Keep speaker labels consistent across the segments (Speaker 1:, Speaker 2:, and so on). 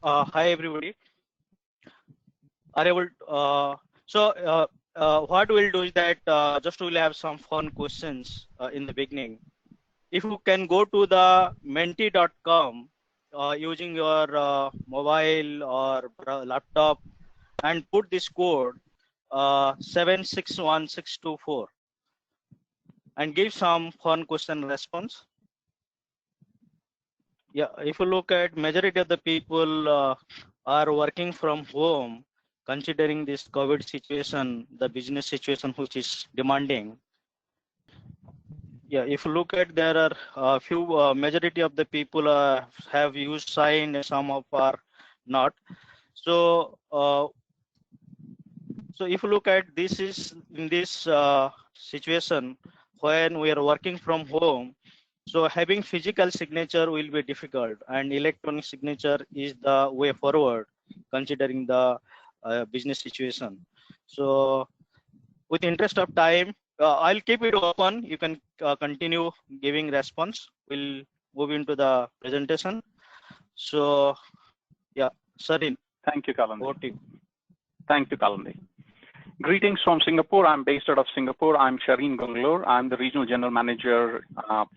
Speaker 1: Hi everybody. Are able what we'll do is that just we'll have some fun questions in the beginning. If you can go to the menti.com using your mobile or laptop and put this code 761624 and give some fun question response. Yeah, if you look at majority of the people are working from home, considering this COVID situation, the business situation which is demanding. Yeah, if you look at there are few majority of the people have used sign, some of are not. So so if you look at this is in this situation when we are working from home, so having physical signature will be difficult and electronic signature is the way forward considering the business situation. So with interest of time, I'll keep it open. You can continue giving response. We'll move into the presentation. So yeah, Sarin.
Speaker 2: Thank you, Kalandi.
Speaker 1: Over to you.
Speaker 2: Thank you, Kalandi. Greetings from Singapore. I'm based out of Singapore. I'm Shareen Gunglur. I'm the Regional General Manager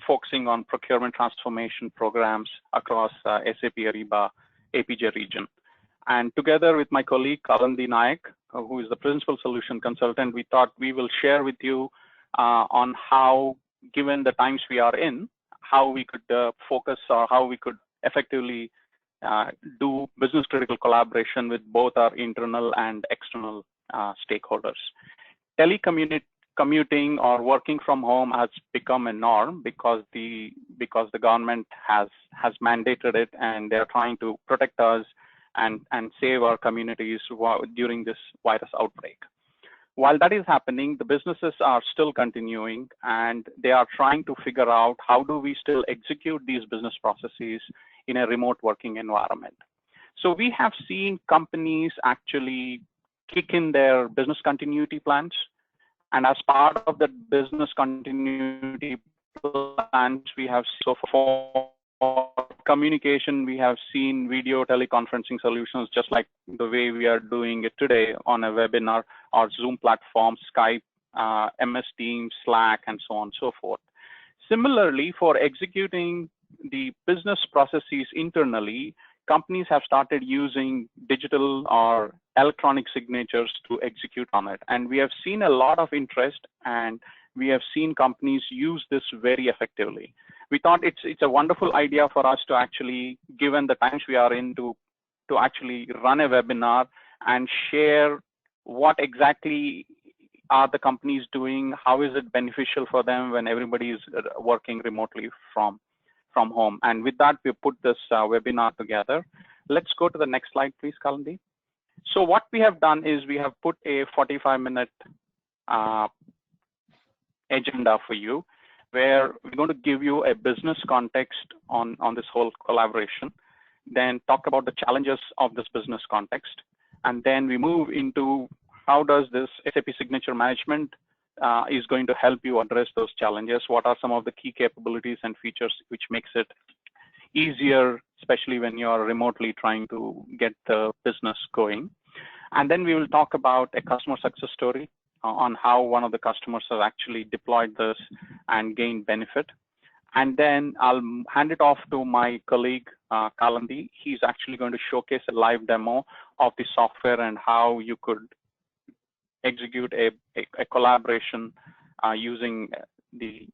Speaker 2: focusing on procurement transformation programs across SAP Ariba APJ region. And together with my colleague Kalandi Naik, who is the Principal Solution Consultant, we thought we will share with you on how, given the times we are in, how we could focus or how we could effectively do business critical collaboration with both our internal and external stakeholders. Telecommuting or working from home has become a norm because the government has mandated it, and they're trying to protect us and save our communities during this virus outbreak. While that is happening, the businesses are still continuing, and they are trying to figure out how do we still execute these business processes in a remote working environment. So we have seen companies actually kick in their business continuity plans. And as part of the business continuity plans, we have so for communication, we have seen video teleconferencing solutions, just like the way we are doing it today on a webinar or Zoom platform, Skype, MS Teams, Slack, and so on and so forth. Similarly, for executing the business processes internally, companies have started using digital or electronic signatures to execute on it. And we have seen a lot of interest, and we have seen companies use this very effectively. We thought it's a wonderful idea for us to actually, given the times we are in, to actually run a webinar and share what exactly are the companies doing, how is it beneficial for them when everybody is working remotely from home. And with that, we put this webinar together. Let's go to the next slide, please, Kalandi. So what we have done is we have put a 45-minute agenda for you, where we're going to give you a business context on this whole collaboration, then talk about the challenges of this business context, and then we move into how does this SAP Signature Management is going to help you address those challenges. What are some of the key capabilities and features which makes it easier, especially when you are remotely trying to get the business going. And then we will talk about a customer success story on how one of the customers has actually deployed this and gained benefit. And then I'll hand it off to my colleague, Kalandi. He's actually going to showcase a live demo of the software and how you could execute a collaboration using the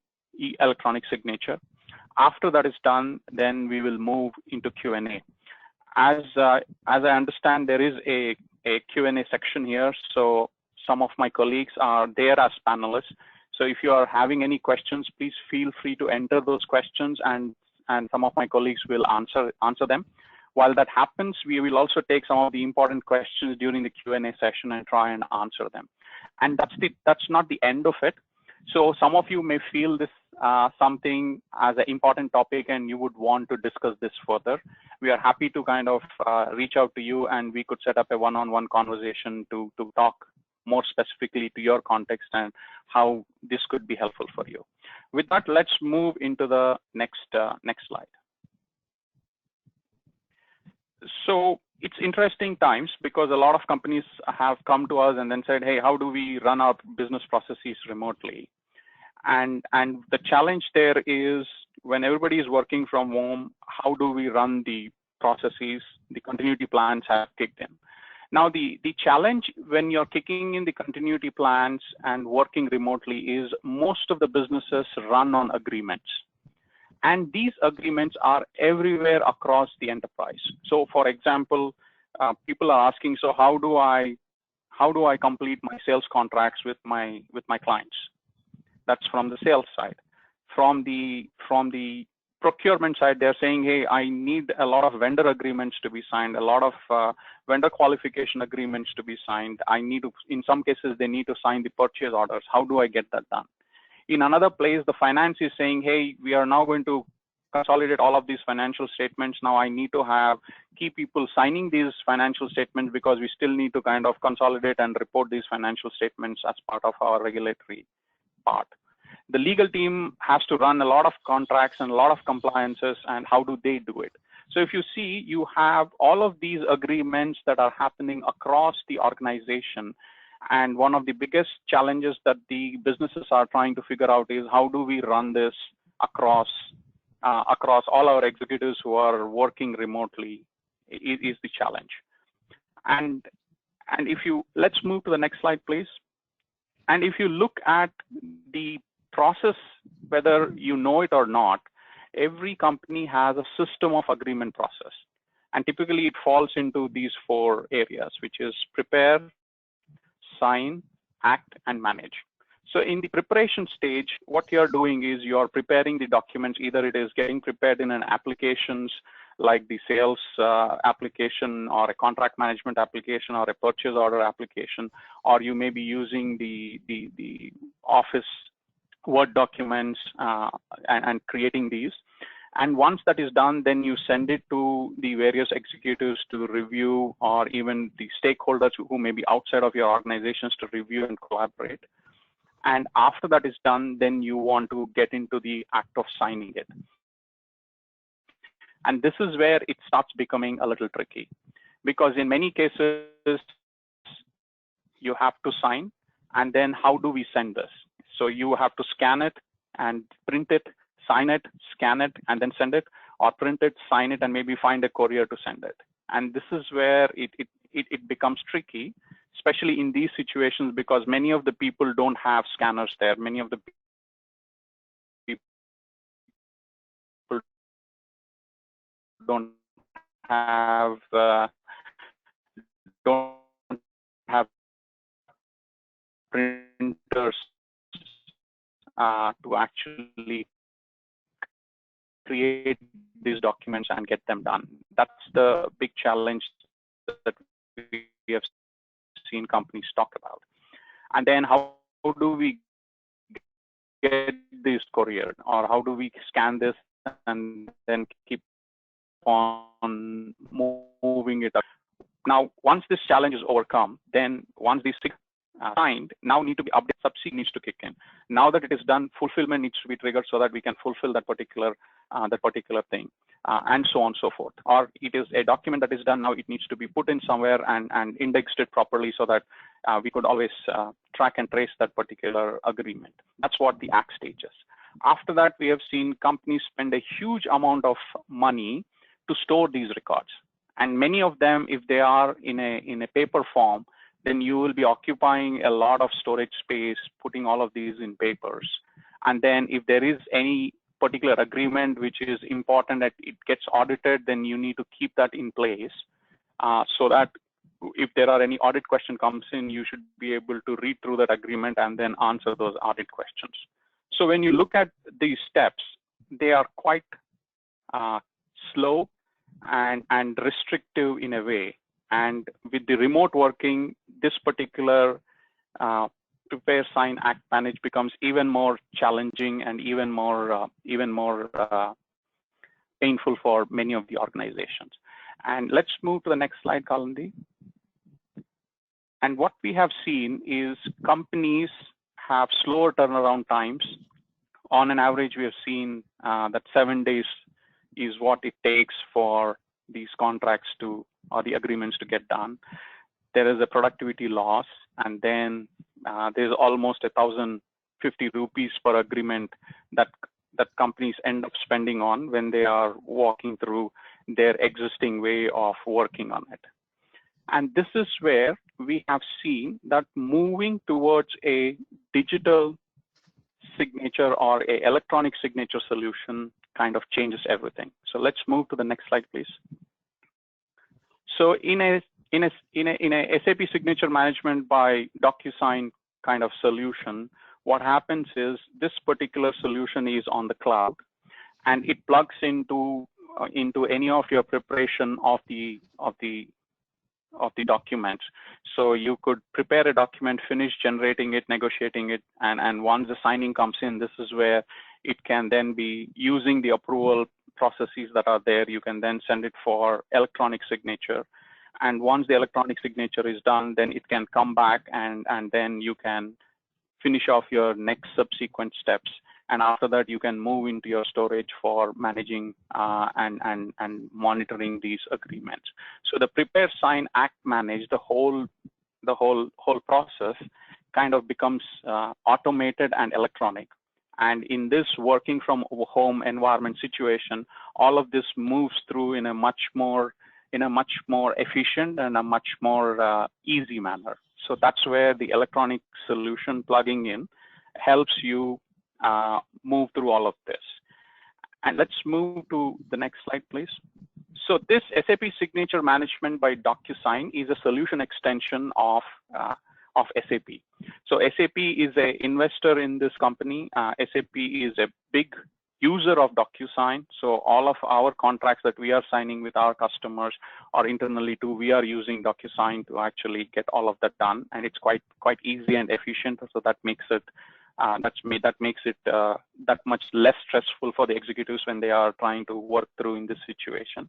Speaker 2: electronic signature. After that is done, then we will move into Q&A. As I understand, there is a Q&A section here. So some of my colleagues are there as panelists. So if you are having any questions, please feel free to enter those questions, and some of my colleagues will answer them. While that happens, we will also take some of the important questions during the Q&A session and try and answer them. And that's not the end of it. So some of you may feel this something as an important topic and you would want to discuss this further. We are happy to kind of reach out to you, and we could set up a one-on-one conversation to talk more specifically to your context and how this could be helpful for you. With that, let's move into the next slide. So it's interesting times because a lot of companies have come to us and then said, hey, how do we run our business processes remotely? And the challenge there is when everybody is working from home, how do we run the processes? The continuity plans have kicked in. Now, the challenge when you're kicking in the continuity plans and working remotely is most of the businesses run on agreements. And these agreements are everywhere across the enterprise. So for example, people are asking, so how do I complete my sales contracts with my clients? That's from the sales side. From the procurement side, they're saying, hey, I need a lot of vendor agreements to be signed, a lot of vendor qualification agreements to be signed. I need to, in some cases, they need to sign the purchase orders. How do I get that done? In another place, the finance is saying, hey, we are now going to consolidate all of these financial statements. Now I need to have key people signing these financial statements because we still need to kind of consolidate and report these financial statements as part of our regulatory part. The legal team has to run a lot of contracts and a lot of compliances, and how do they do it? So if you see, you have all of these agreements that are happening across the organization. And one of the biggest challenges that the businesses are trying to figure out is how do we run this across all our executives who are working remotely is the challenge. And if you, let's move to the next slide, please. And if you look at the process, whether you know it or not, every company has a system of agreement process. And typically it falls into these 4 areas, which is prepare, sign, act, and manage. So in the preparation stage, what you're doing is you're preparing the documents. Either it is getting prepared in an applications like the sales application or a contract management application or a purchase order application, or you may be using the Office Word documents and creating these. And once that is done, then you send it to the various executives to review, or even the stakeholders who may be outside of your organizations to review and collaborate. And after that is done, then you want to get into the act of signing it. And this is where it starts becoming a little tricky, because in many cases, you have to sign, and then how do we send this? So you have to scan it and print it, sign it, scan it, and then send it, or print it, sign it, and maybe find a courier to send it. And this is where it becomes tricky, especially in these situations, because many of the people don't have scanners there. Many of the people don't have printers to actually create these documents and get them done. That's the big challenge that we have seen companies talk about. And then how do we get this couriered, or how do we scan this and then keep on moving it up? Now, once this challenge is overcome, then once these signed, now need to be updated, subsequent needs to kick in. Now that it is done, fulfillment needs to be triggered so that we can fulfill that particular thing, and so on and so forth. Or it is a document that is done, now it needs to be put in somewhere and indexed it properly so that we could always track and trace that particular agreement. That's what the act stage is. After that, we have seen companies spend a huge amount of money to store these records. And many of them, if they are in a paper form, then you will be occupying a lot of storage space, putting all of these in papers. And then if there is any particular agreement which is important that it gets audited, then you need to keep that in place so that if there are any audit question comes in, you should be able to read through that agreement and then answer those audit questions. So when you look at these steps, they are quite slow and restrictive in a way. And with the remote working, this particular prepare, sign, act, manage becomes even more challenging and even more painful for many of the organizations. And let's move to the next slide, Kalandi. And what we have seen is companies have slower turnaround times. On an average, we have seen that 7 days is what it takes for these contracts to, or the agreements to get done. There is a productivity loss, and then there's almost 1,050 rupees per agreement that companies end up spending on when they are walking through their existing way of working on it. And this is where we have seen that moving towards a digital signature or a electronic signature solution kind of changes everything. So let's move to the next slide, please. So in a SAP signature management by DocuSign kind of solution, what happens is this particular solution is on the cloud, and it plugs into any of your preparation of the documents. So you could prepare a document, finish generating it, negotiating it, and once the signing comes in, this is where it can then be using the approval processes that are there. You can then send it for electronic signature. And once the electronic signature is done, then it can come back and then you can finish off your next subsequent steps. And after that, you can move into your storage for managing and monitoring these agreements. So the prepare, sign, act, manage, the whole process kind of becomes automated and electronic. And in this working from home environment situation, all of this moves through in a much more efficient and a much more easy manner. So that's where the electronic solution plugging in helps you move through all of this. And let's move to the next slide, please. So this SAP Signature Management by DocuSign is a solution extension of SAP. So SAP is an investor in this company. SAP is a big user of DocuSign. So all of our contracts that we are signing with our customers or internally too, we are using DocuSign to actually get all of that done. And it's quite easy and efficient. So that makes it that much less stressful for the executives when they are trying to work through in this situation.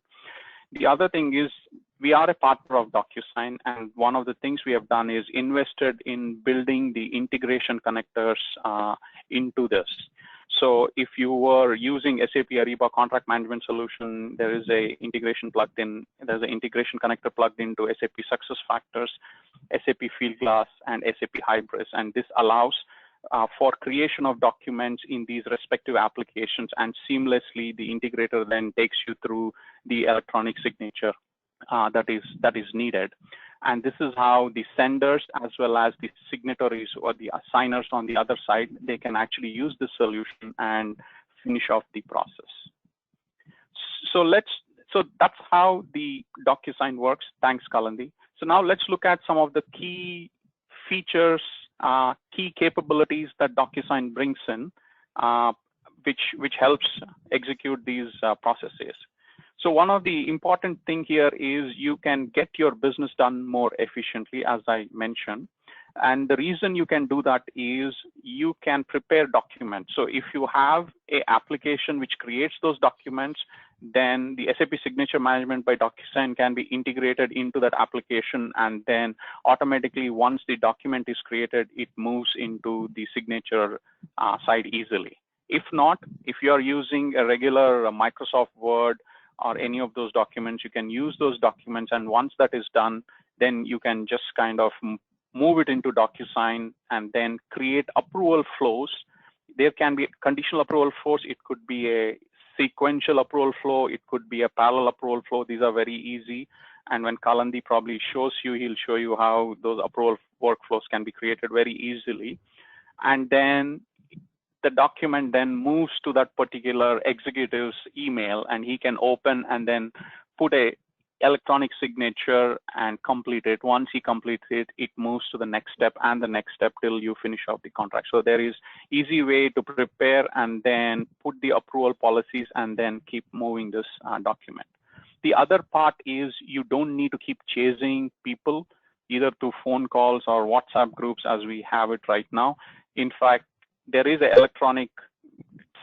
Speaker 2: The other thing is we are a partner of DocuSign, and one of the things we have done is invested in building the integration connectors into this. So if you were using SAP Ariba contract management solution, there is a integration plugged in. There's an integration connector plugged into SAP SuccessFactors, SAP Fieldglass, and SAP Hybris, and this allows for creation of documents in these respective applications, and seamlessly the integrator then takes you through the electronic signature that is needed. And this is how the senders as well as the signatories or the signers on the other side, they can actually use this solution and finish off the process. So that's how the DocuSign works. Thanks, Kalandi. So now let's look at some of the key features, key capabilities that DocuSign brings in, which helps execute these processes. So one of the important thing here is you can get your business done more efficiently, as I mentioned. And the reason you can do that is you can prepare documents. So if you have an application which creates those documents, then the SAP Signature Management by DocuSign can be integrated into that application, and then automatically once the document is created, it moves into the signature side easily. If not, if you are using a regular Microsoft Word or any of those documents, you can use those documents, and once that is done, then you can just kind of move it into DocuSign and then create approval flows. There can be conditional approval flows. It could be a sequential approval flow. It could be a parallel approval flow. These are very easy. And when Kalandi probably shows you, he'll show you how those approval workflows can be created very easily. And then the document then moves to that particular executive's email, and he can open and then put a electronic signature and complete it. Once he completes it, it moves to the next step and the next step till you finish off the contract. So there is easy way to prepare and then put the approval policies and then keep moving this document. The other part is you don't need to keep chasing people either through phone calls or WhatsApp groups as we have it right now. In fact, there is an electronic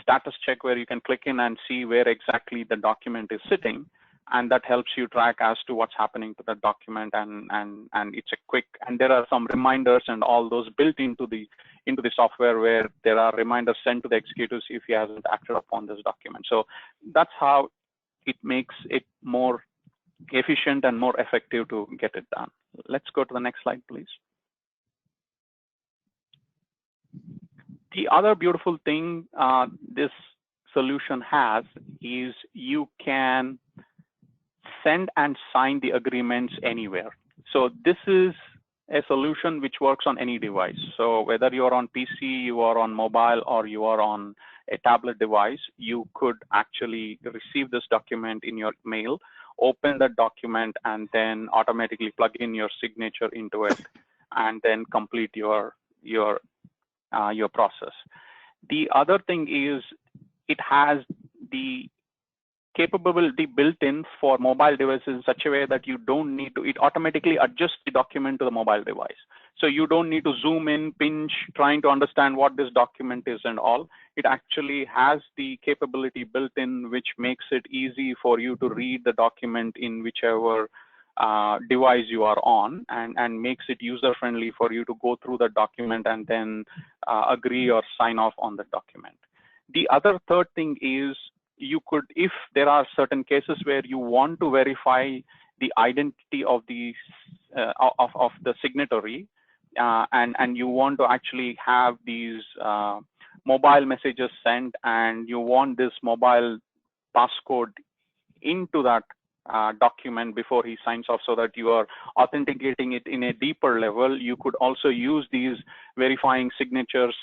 Speaker 2: status check where you can click in and see where exactly the document is sitting, and that helps you track as to what's happening to the document, and it's a quick, and there are some reminders and all those built into the software where there are reminders sent to the executives if he hasn't acted upon this document. So that's how it makes it more efficient and more effective to get it done. Let's go to the next slide, please. The other beautiful thing this solution has is you can send and sign the agreements anywhere. So this is a solution which works on any device. So whether you're on PC, you are on mobile, or you are on a tablet device, you could actually receive this document in your mail, open that document, and then automatically plug in your signature into it, and then complete your process. The other thing is it has the capability built in for mobile devices in such a way that you don't need to, it automatically adjusts the document to the mobile device. So you don't need to zoom in, pinch, trying to understand what this document is and all. It actually has the capability built in, which makes it easy for you to read the document in whichever device you are on, and makes it user-friendly for you to go through the document and then agree or sign off on the document. The other third thing is you could, if there are certain cases where you want to verify the identity of the signatory, and you want to actually have these mobile messages sent, and you want this mobile passcode into that document before he signs off, so that you are authenticating it in a deeper level, you could also use these verifying signatures,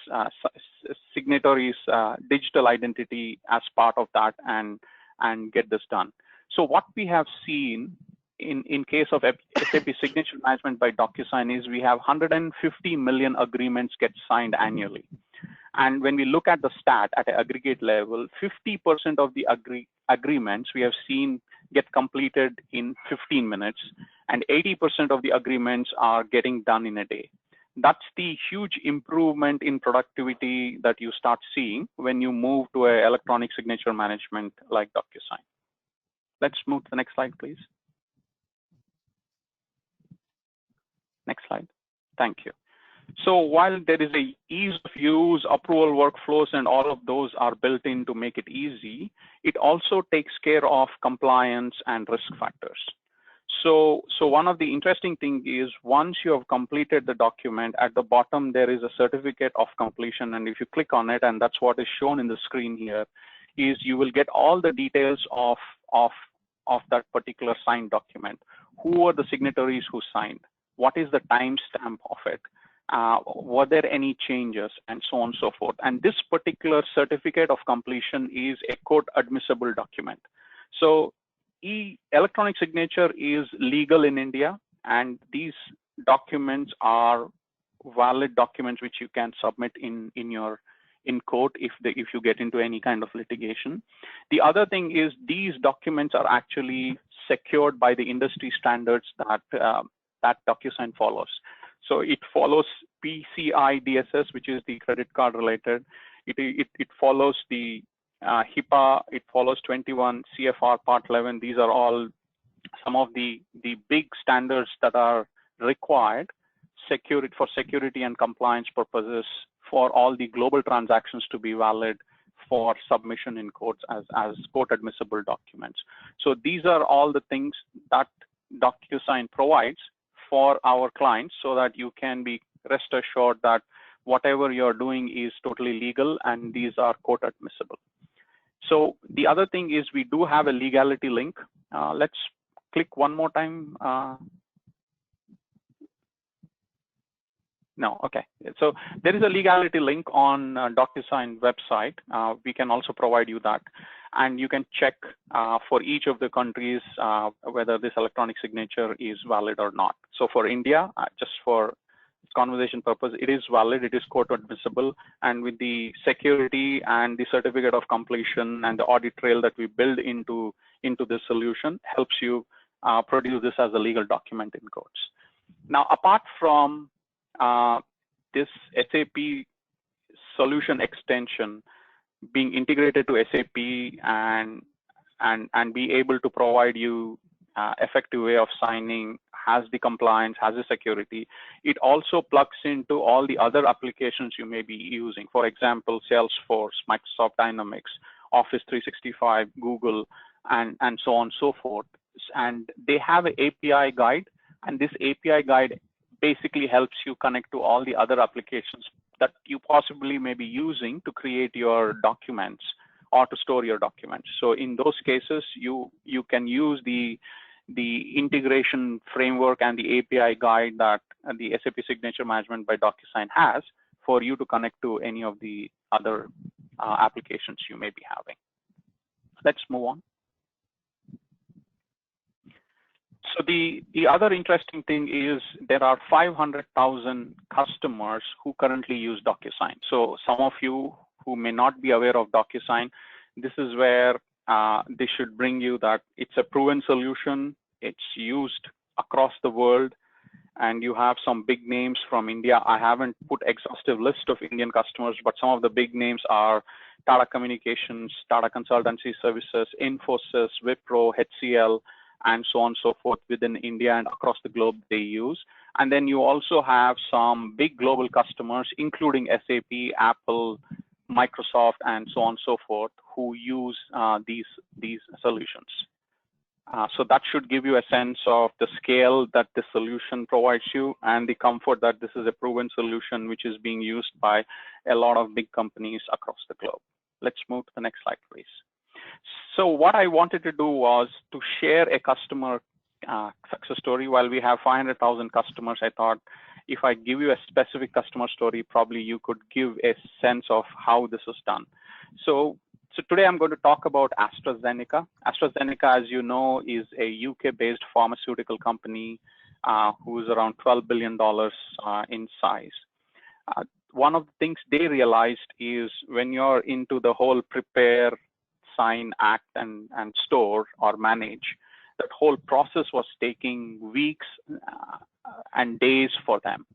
Speaker 2: signatories, digital identity as part of that, and get this done. So what we have seen in case of SAP Signature Management by DocuSign is we have 150 million agreements get signed annually. And when we look at the stat at an aggregate level, 50% of the agreements we have seen get completed in 15 minutes, and 80% of the agreements are getting done in a day. That's the huge improvement in productivity that you start seeing when you move to an electronic signature management like DocuSign. Let's move to the next slide, please. Next slide. Thank you. So while there is a ease of use, approval workflows, and all of those are built in to make it easy, it also takes care of compliance and risk factors. So one of the interesting things is once you have completed the document, at the bottom there is a certificate of completion, and if you click on it, and that's what is shown in the screen here, is you will get all the details of that particular signed document. Who are the signatories who signed? What is the timestamp of it? Were there any changes, and so on and so forth. And this particular certificate of completion is a court admissible document. So electronic signature is legal in India, and these documents are valid documents which you can submit in court if you get into any kind of litigation. The other thing is these documents are actually secured by the industry standards that DocuSign follows. So it follows PCI DSS, which is the credit card related. It follows the HIPAA. It follows 21 CFR Part 11. These are all some of the big standards that are required for security and compliance purposes for all the global transactions to be valid for submission in courts as court admissible documents. So these are all the things that DocuSign provides for our clients, so that you can be rest assured that whatever you're doing is totally legal and these are court admissible. So the other thing is we do have a legality link. Let's click one more time. No, okay. So there is a legality link on DocuSign website. We can also provide you that. And you can check for each of the countries whether this electronic signature is valid or not. So for India, just for conversation purpose, it is valid, it is court admissible, and with the security and the certificate of completion and the audit trail that we build into this solution helps you produce this as a legal document in courts. Now, apart from this SAP solution extension being integrated to SAP and be able to provide you effective way of signing, has the compliance, has the security, it also plugs into all the other applications you may be using. For example, Salesforce, Microsoft Dynamics, Office 365, Google, and so on and so forth. and they have an API guide, and this API guide basically helps you connect to all the other applications that you possibly may be using to create your documents or to store your documents. So in those cases, you can use the integration framework and the API guide that the SAP Signature Management by DocuSign has for you to connect to any of the other applications you may be having. Let's move on. So the other interesting thing is there are 500,000 customers who currently use DocuSign. So some of you who may not be aware of DocuSign, this is where they should bring you that it's a proven solution. It's used across the world, and you have some big names from India. I haven't put exhaustive list of Indian customers, but some of the big names are Tata Communications, Tata Consultancy Services, Infosys, Wipro, HCL, and so on and so forth within India and across the globe they use. And then you also have some big global customers, including SAP, Apple, Microsoft, and so on and so forth, who use these solutions. So that should give you a sense of the scale that the solution provides you and the comfort that this is a proven solution which is being used by a lot of big companies across the globe. Let's move to the next slide, please. So what I wanted to do was to share a customer success story. While we have 500,000 customers, I thought if I give you a specific customer story, probably you could give a sense of how this is done. So today I'm going to talk about AstraZeneca. AstraZeneca, as you know, is a UK-based pharmaceutical company who is around $12 billion in size. One of the things they realized is when you're into the whole prepare, sign, act, and store or manage, that whole process was taking weeks and days for them.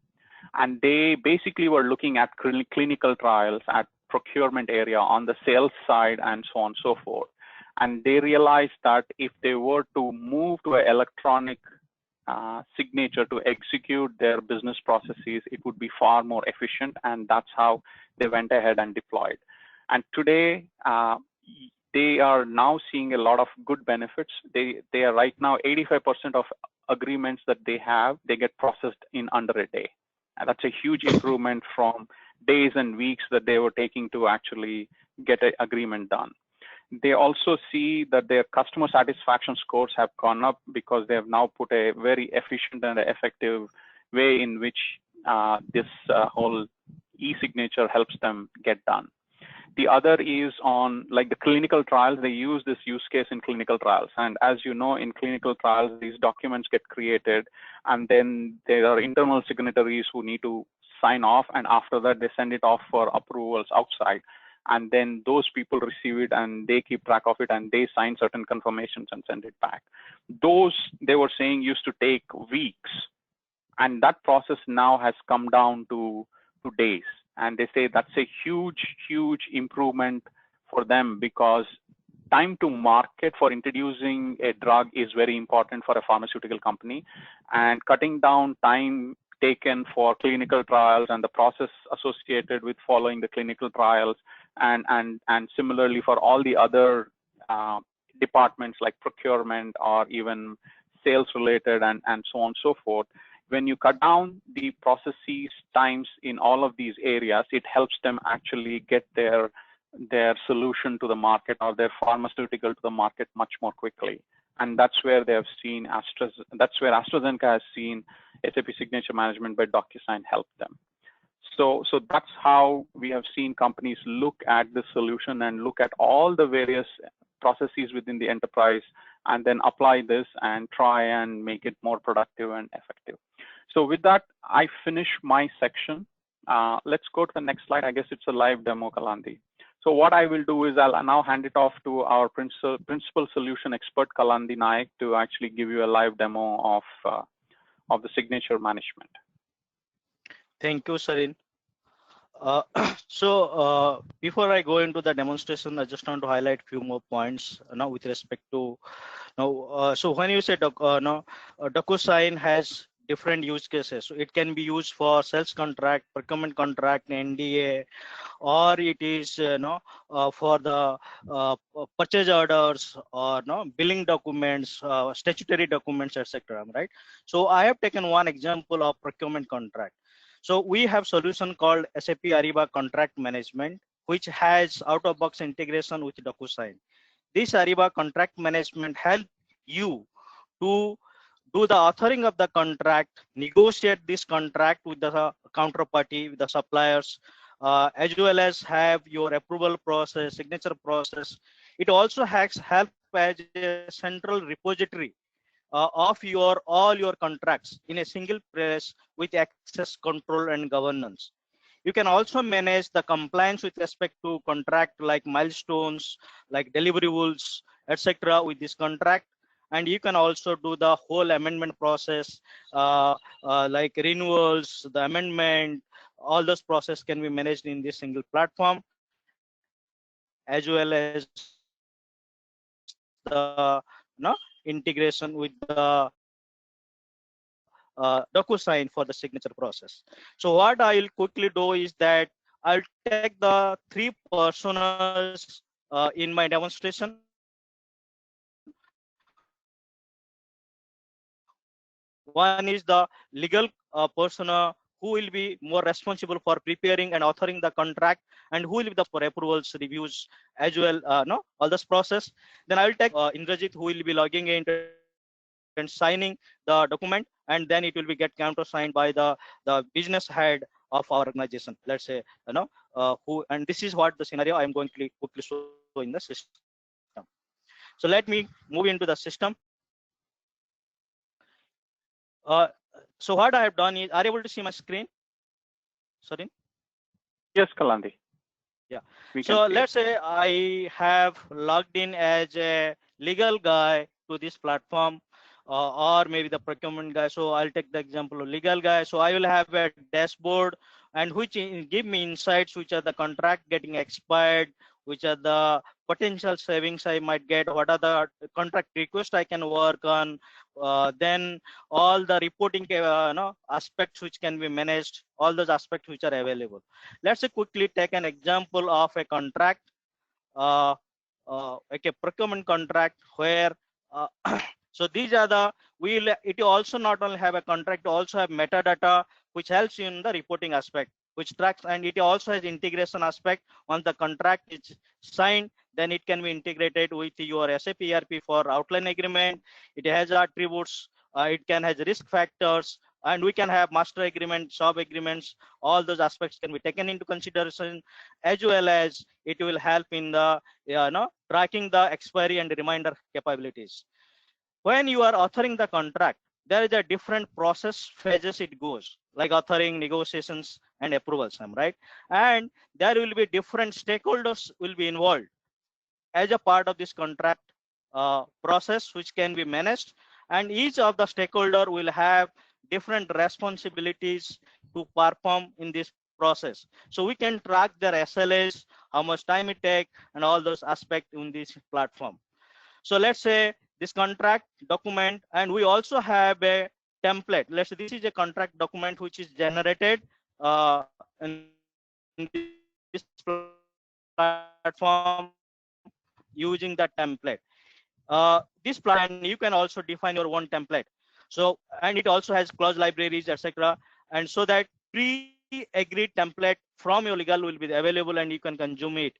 Speaker 2: And they basically were looking at clinical trials, at procurement area, on the sales side, and so on and so forth. And they realized that if they were to move to an electronic signature to execute their business processes, it would be far more efficient, and that's how they went ahead and deployed. And today, they are now seeing a lot of good benefits. They are right now 85% of agreements that they have, they get processed in under a day. And that's a huge improvement from days and weeks that they were taking to actually get an agreement done. They also see that their customer satisfaction scores have gone up because they have now put a very efficient and effective way in which this whole e-signature helps them get done. The other is on like the clinical trials. They use this use case in clinical trials. And as you know, in clinical trials, these documents get created, and then there are internal signatories who need to sign off. And after that, they send it off for approvals outside. And then those people receive it and they keep track of it and they sign certain confirmations and send it back. Those, they were saying, used to take weeks. And that process now has come down to days. And they say that's a huge, huge improvement for them because time to market for introducing a drug is very important for a pharmaceutical company. And cutting down time taken for clinical trials and the process associated with following the clinical trials, and similarly for all the other departments like procurement or even sales related and so on and so forth. When you cut down the processes times in all of these areas, it helps them actually get their solution to the market or their pharmaceutical to the market much more quickly. And that's where they have seen that's where AstraZeneca has seen SAP Signature Management by DocuSign help them. So that's how we have seen companies look at the solution and look at all the various processes within the enterprise and then apply this and try and make it more productive and effective. So with that, I finish my section. Let's go to the next slide. I guess it's a live demo, Kalandi. So what I will do is I'll now hand it off to our principal solution expert, Kalandi Naik, to actually give you a live demo of the signature management.
Speaker 1: Thank you, Sarin. Before I go into the demonstration, I just want to highlight a few more points now with respect to now. So when you say DocuSign has different use cases. So it can be used for sales contract, procurement contract, NDA, or it is for the purchase orders, or billing documents, statutory documents, etc. Right? So I have taken one example of procurement contract. So we have solution called SAP Ariba Contract Management, which has out-of-box integration with DocuSign. This Ariba Contract Management help you to do the authoring of the contract, negotiate this contract with the counterparty, with the suppliers, as well as have your approval process, signature process. It also has help as a central repository of all your contracts in a single place with access control and governance. You can also manage the compliance with respect to contract, like milestones, like deliverables, etc. with this contract. And you can also do the whole amendment process, like renewals, the amendment, all those process can be managed in this single platform, as well as the integration with the DocuSign for the signature process. So what I'll quickly do is that I'll take the three personas in my demonstration. One is the legal persona, who will be more responsible for preparing and authoring the contract, and who will be the for approvals, reviews, as well, all this process. Then I will take Indrajit, who will be logging in and signing the document, and then it will be get countersigned by the business head of our organization. Let's say, who, and this is what the scenario I am going to quickly show in the system. So let me move into the system. So what I have done is, are you able to see my screen? Sorry.
Speaker 2: Yes, Kalandi.
Speaker 1: Yeah. So let's say I have logged in as a legal guy to this platform, or maybe the procurement guy. So I'll take the example of legal guy. So I will have a dashboard, and which give me insights, which are the contract getting expired, which are the potential savings I might get, what are the contract requests I can work on, then all the reporting aspects which can be managed, all those aspects which are available. Let's quickly take an example of a contract, like a procurement contract, where so these are the, it also not only have a contract, also have metadata, which helps you in the reporting aspect, which tracks, and it also has integration aspect. Once the contract is signed, then it can be integrated with your SAP ERP for outline agreement. It has attributes, it can have risk factors, and we can have master agreement, sub agreements. All those aspects can be taken into consideration, as well as it will help in the tracking the expiry and reminder capabilities. When you are authoring the contract, there is a different process phases it goes, like authoring, negotiations, and approvals, right? And there will be different stakeholders will be involved as a part of this contract process, which can be managed, and each of the stakeholder will have different responsibilities to perform in this process. So we can track their SLAs, how much time it takes, and all those aspects in this platform. So let's say this contract document, and we also have a template. Let's say this is a contract document which is generated in this platform using the template. This plan, you can also define your own template. So, and it also has clause libraries, etc. And so that pre-agreed template from your legal will be available, and you can consume it.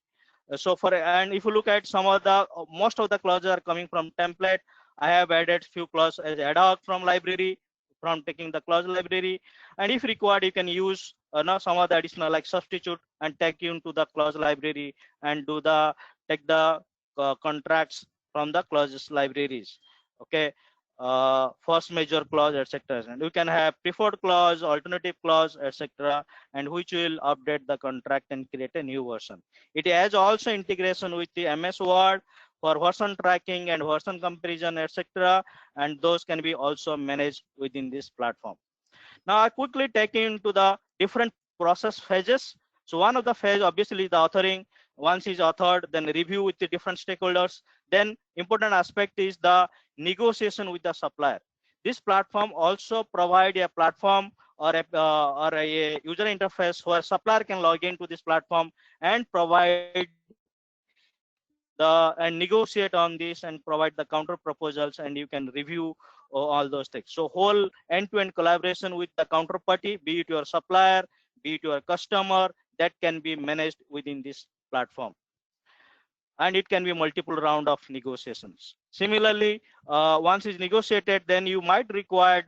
Speaker 1: So and if you look at some of the, most of the clauses are coming from template. I have added few clauses as ad hoc from library, from taking the clause library, and if required, you can use some of the additional, like substitute, and take you into the clause library and do the take the contracts from the clauses libraries. Okay. First major clause, etc. And you can have preferred clause, alternative clause, etc., and which will update the contract and create a new version. It has also integration with the MS Word for version tracking and version comparison, etc., and those can be also managed within this platform. Now I quickly take into the different process phases. So one of the phase obviously is the authoring. Once is authored, then review with the different stakeholders. Then important aspect is the negotiation with the supplier. this platform also provide a platform or a user interface where supplier can log into this platform and provide and negotiate on this and provide the counter proposals, and you can review all those things. So whole end-to-end collaboration with the counterparty, be it your supplier, be it your customer, that can be managed within this platform, and it can be multiple round of negotiations. Similarly, once it's negotiated, then you might require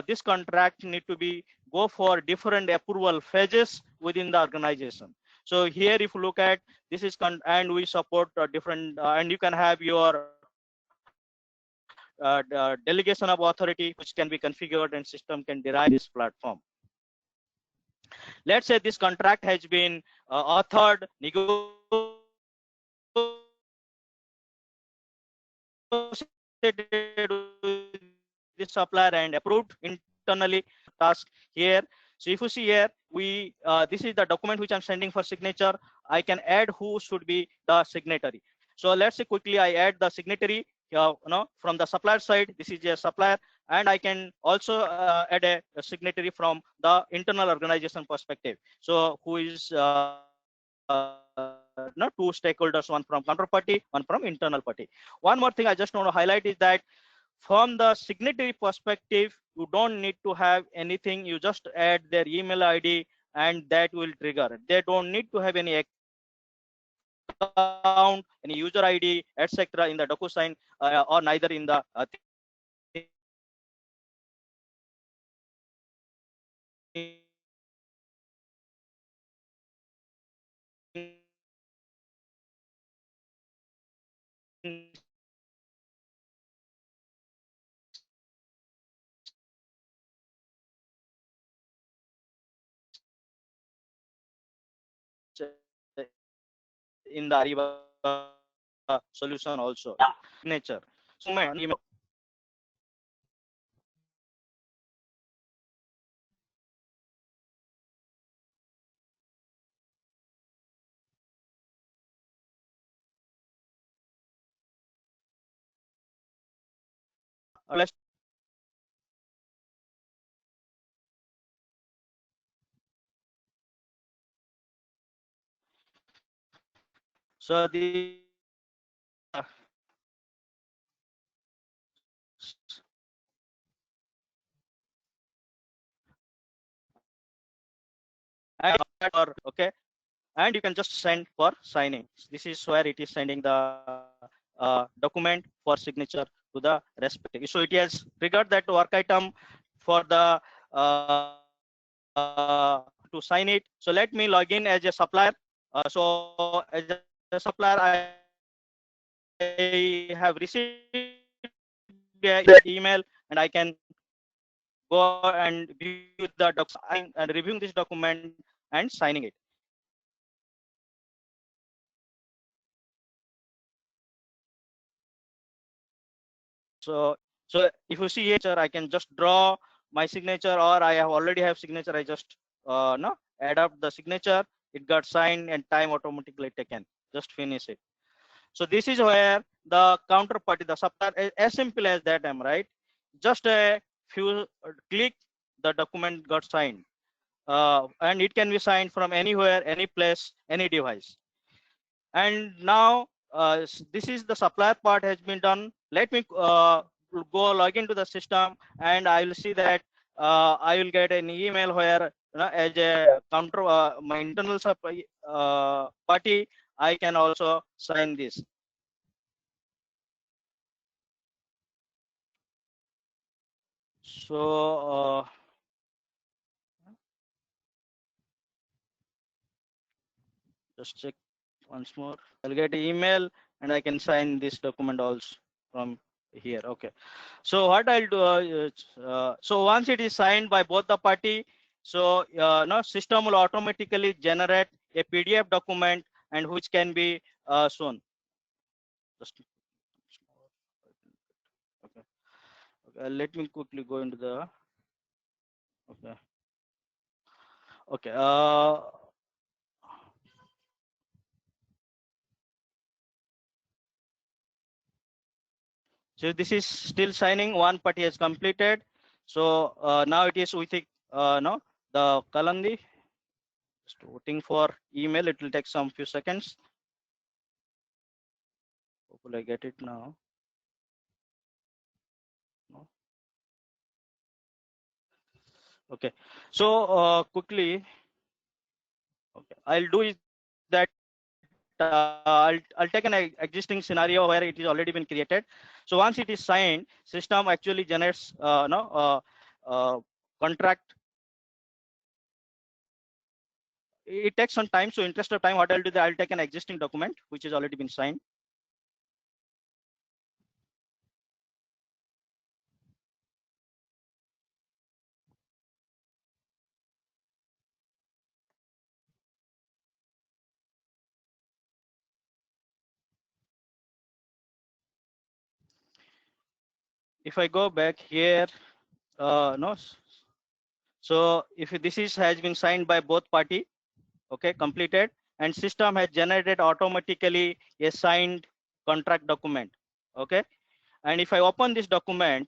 Speaker 1: this contract need to be go for different approval phases within the organization. So here, if you look at this is and we support different and you can have your delegation of authority, which can be configured and system can derive this platform. Let's say this contract has been authored, negotiated with the supplier and approved internally task here. So if you see here, we this is the document which I'm sending for signature. I can add who should be the signatory. So let's say quickly I add the signatory from the supplier side. This is a supplier, and I can also add a signatory from the internal organization perspective. So who is two stakeholders, one from counterparty, one from internal party. One more thing I just want to highlight is that from the signatory perspective, you don't need to have anything. You just add their email ID and that will trigger. They don't need to have any account, any user ID, etc. in the DocuSign or neither in the in the Ariba solution also. Signature. So email. Let's so the okay, and you can just send for signing. This is where it is sending the document for signature to the respective. So it has triggered that work item for the to sign it. So let me log in as a supplier. So as a supplier, I have received the email, and I can go and view the document and reviewing this document and signing it. So if you see here, I can just draw my signature, or I have already have signature. I just no add up the signature. It got signed and time automatically taken. Just finish it. So this is where the counterparty, the supplier, as simple as that, am right? Just a few click, the document got signed, and it can be signed from anywhere, any place, any device. And now this is the supplier part has been done. Let me go log into the system, and I will see that I will get an email where as a counter my internal supply party, I can also sign this. So just check once more. I'll get an email and I can sign this document also from here. Okay. So what I'll do, so once it is signed by both the party, so now system will automatically generate a PDF document and which can be shown. Just, okay. Okay. Let me quickly go into the. Okay. Okay. So this is still signing. One party has completed. So now it is with the no, the Kalandi. Just waiting for email. It will take some few seconds. Hopefully I get it now. No. Okay. So quickly, okay, I'll do is that I'll take an existing scenario where it is already been created. So once it is signed, system actually generates contract. It takes some time. So interest of time, what I'll do that I'll take an existing document which has already been signed. If I go back here, no. So if this has been signed by both party, okay, completed, and system has generated automatically a signed contract document, okay. And if I open this document,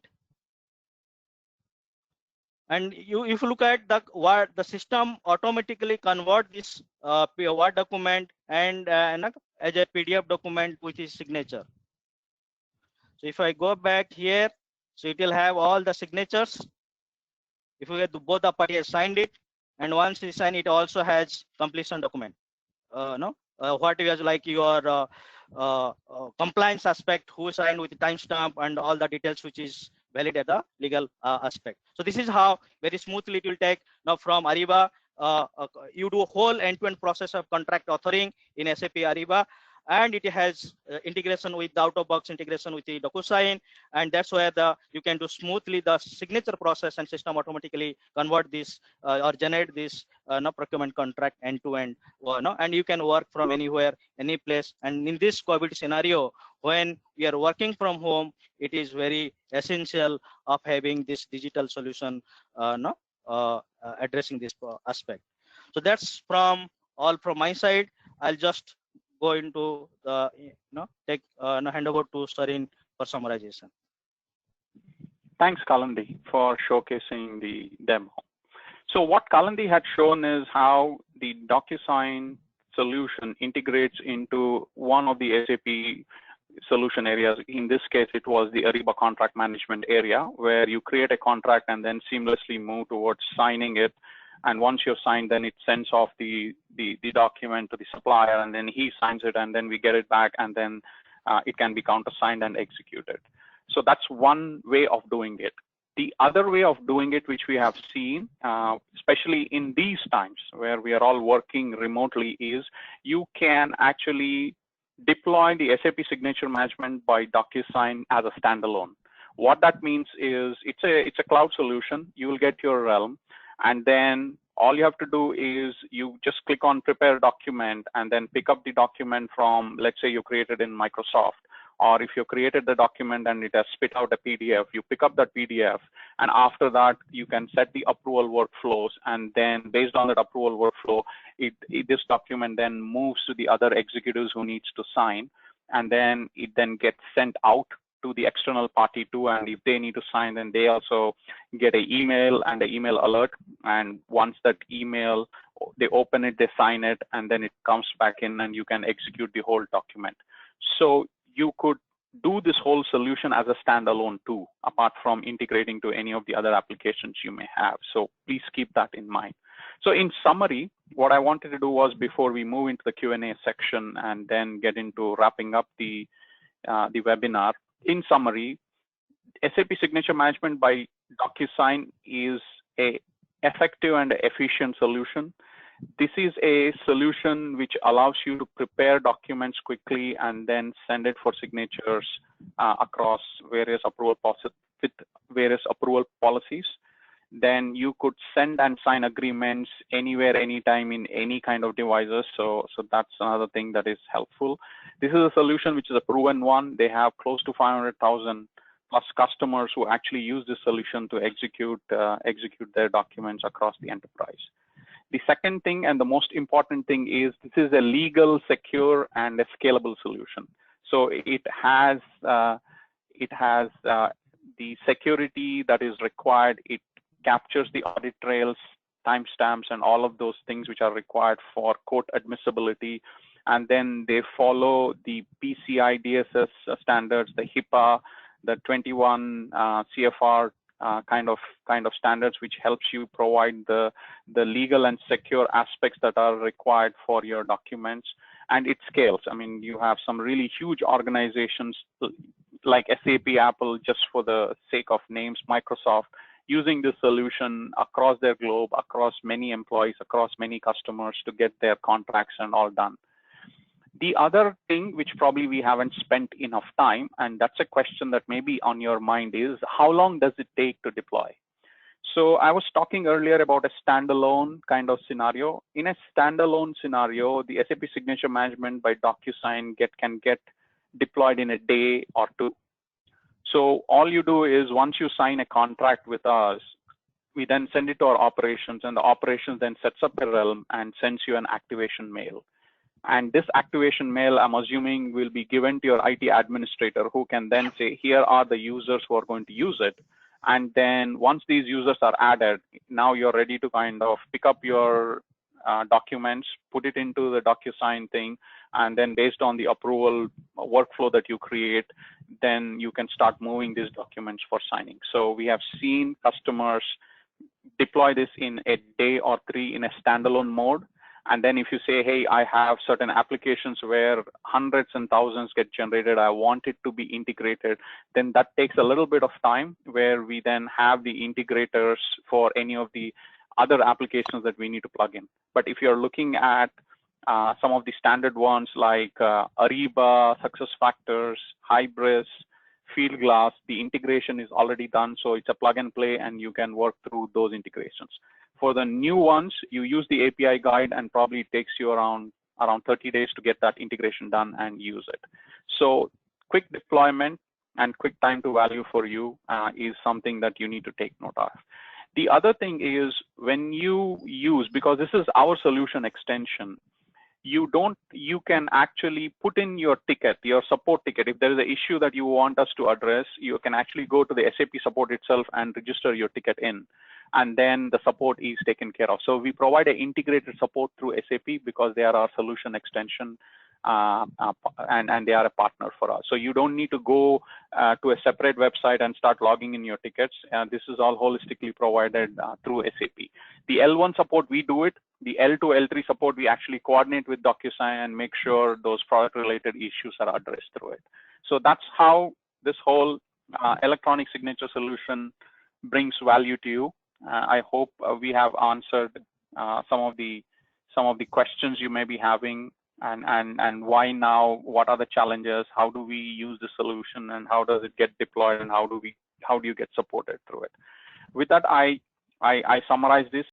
Speaker 1: and if you look at the what the system automatically convert this Word document and as a PDF document with his signature. So if I go back here, so it will have all the signatures. If you get both the parties signed it, and once you sign it, also has completion document. What is like your compliance aspect, who signed with the timestamp and all the details which is valid at the legal aspect. So this is how very smoothly it will take. Now from Ariba, you do a whole end-to-end process of contract authoring in SAP Ariba, and it has integration with the out-of-box integration with the DocuSign, and that's where you can do smoothly the signature process, and system automatically convert this or generate this procurement contract end-to-end, and you can work from anywhere, any place. And in this COVID scenario, when we are working from home, it is very essential of having this digital solution addressing this aspect. So that's from all from my side. I'll just go into the hand over to Sarin for summarization.
Speaker 2: Thanks, Kalandi, for showcasing the demo. So what Kalandi had shown is how the DocuSign solution integrates into one of the SAP solution areas. In this case, it was the Ariba contract management area, where you create a contract and then seamlessly move towards signing it. And once you've signed, then it sends off the document to the supplier, and then he signs it, and then we get it back, and then it can be countersigned and executed. So that's one way of doing it. The other way of doing it, which we have seen, especially in these times where we are all working remotely, is you can actually deploy the SAP Signature Management by DocuSign as a standalone. What that means is it's a cloud solution. You will get your realm, and then all you have to do is you just click on prepare document and then pick up the document from, let's say you created in Microsoft, or if you created the document and it has spit out a PDF, you pick up that PDF, and after that you can set the approval workflows, and then based on that approval workflow, this document then moves to the other executives who needs to sign, and then it then gets sent out to the external party too, and if they need to sign, then they also get an email and an email alert, and once that email, they open it, they sign it, and then it comes back in and you can execute the whole document. So you could do this whole solution as a standalone too, apart from integrating to any of the other applications you may have. So please keep that in mind. So in summary, what I wanted to do was, before we move into the Q&A section and then get into wrapping up the webinar, in summary, SAP Signature Management by DocuSign is a effective and efficient solution. This is a solution which allows you to prepare documents quickly and then send it for signatures across various approval policies. Then you could send and sign agreements anywhere, anytime, in any kind of devices. So that's another thing that is helpful. This is a solution which is a proven one. They have close to 500,000 plus customers who actually use this solution to execute their documents across the enterprise. The second thing, and the most important thing, is this is a legal, secure, and a scalable solution. So it has It has the security that is required. It captures the audit trails, timestamps, and all of those things which are required for court admissibility. And then they follow the PCI DSS standards, the HIPAA, the 21 CFR kind of standards, which helps you provide the legal and secure aspects that are required for your documents. And it scales. I mean, you have some really huge organizations like SAP, Apple, just for the sake of names, Microsoft, using this solution across their globe, across many employees, across many customers to get their contracts and all done. The other thing which probably we haven't spent enough time, and that's a question that may be on your mind, is how long does it take to deploy? So I was talking earlier about a standalone kind of scenario. In a standalone scenario, the SAP Signature Management by DocuSign can get deployed in a day or two. So all you do is once you sign a contract with us, we then send it to our operations, and the operations then sets up a realm and sends you an activation mail. And this activation mail, I'm assuming, will be given to your IT administrator, who can then say, here are the users who are going to use it. And then once these users are added, now you're ready to kind of pick up your documents, put it into the DocuSign thing, and then based on the approval workflow that you create, then you can start moving these documents for signing. So we have seen customers deploy this in a day or three in a standalone mode. And then if you say, hey, I have certain applications where hundreds and thousands get generated, I want it to be integrated, then that takes a little bit of time, where we then have the integrators for any of the other applications that we need to plug in. But if you're looking at some of the standard ones like Ariba, SuccessFactors, Hybris, Fieldglass, the integration is already done. So it's a plug and play, and you can work through those integrations. For the new ones, you use the API guide, and probably it takes you around 30 days to get that integration done and use it. So quick deployment and quick time to value for you is something that you need to take note of. The other thing is, when you use, because this is our solution extension, you can actually put in your ticket, your support ticket. If there is an issue that you want us to address, you can actually go to the SAP support itself and register your ticket in, and then the support is taken care of. So we provide an integrated support through SAP because they are our solution extension, and they are a partner for us. So you don't need to go to a separate website and start logging in your tickets. This is all holistically provided through SAP. The L1 support, we do it. The L2, L3 support, we actually coordinate with DocuSign and make sure those product-related issues are addressed through it. So that's how this whole electronic signature solution brings value to you. I hope we have answered some of the questions you may be having, and why now, what are the challenges, how do we use the solution, and how does it get deployed, and how do you get supported through it. With that, I summarize this